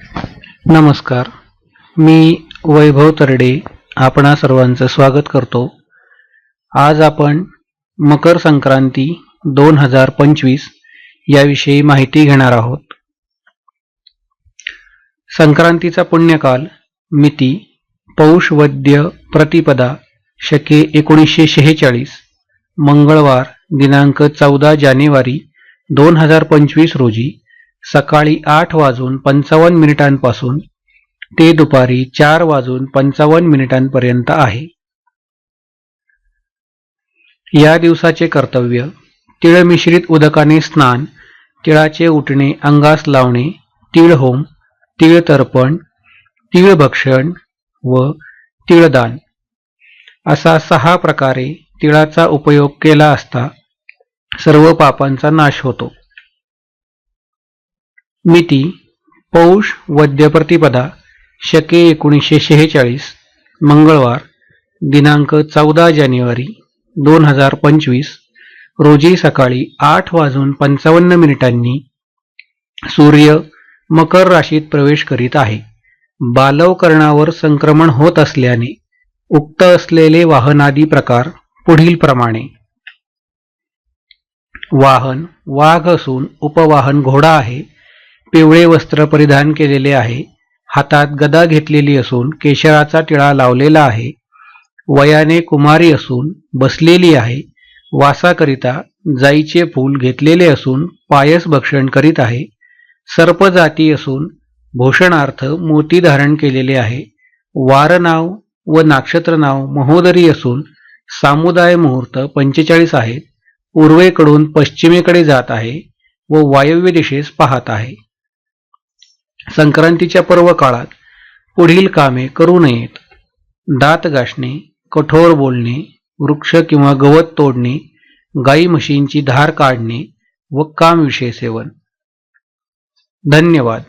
नमस्कार, मी वैभव तरडे आपणा सर्वांचं स्वागत करतो। आज आपण मकर संक्रांती 2025 याविषयी माहिती घेणार आहोत। संक्रांतीचा पुण्यकाल मिती पौष वद्य प्रतिपदा शके 1946 मंगळवार दिनांक 14 जानेवारी 2025 रोजी सकाळी 8:55 ते दुपारी 4:55 आहे। या दिवसाचे कर्तव्य तिळ मिश्रित उदकाने स्नान, तिळाचे उटणे अंगास लावणे, तिळ होम, तिळ तर्पण, तिळ भक्षण व तिळदान असा 6 प्रकारे तिळाचा उपयोग केला असता सर्व पापांचा नाश होतो। मिती पौष वद्य प्रतिपदा शके 1946 मंगळवार दिनांक 14 जानेवारी 2025 रोजी सकाळी 8:55 सूर्य मकर राशीत प्रवेश करीत आहे। बालवकरणावर संक्रमण होत असल्याने उक्त असलेले वाहनादी प्रकार पुढील प्रमाणे: वाहन वाघ असून उपवाहन घोडा आहे। पिवळे वस्त्र परिधान केलेले आहे। हातात गदा घेतलेली असून केशराचा टिळा लावलेला आहे। वयाने कुमारी असून बसलेली आहे। वासाकरिता जाईचे फूल घेतलेले असून पायस भक्षण करीत आहे। सर्प जाती असून भूषणार्थ मोती धारण केलेले आहे। वार नाव व नक्षत्र नाव महोदरी असून सामुदाय मुहूर्त 45 आहेत। पूर्वेकडून पश्चिमेकडे जात आहे व वायव्य दिशेस पाहत आहे। संक्रांतीच्या पर्व काळात पुढील कामे करू नयेत: दात घासणे, कठोर बोलणे, वृक्ष किंवा गवत तोडणे, गाई म्हशींची धार काढणे व कामविषय सेवन। धन्यवाद।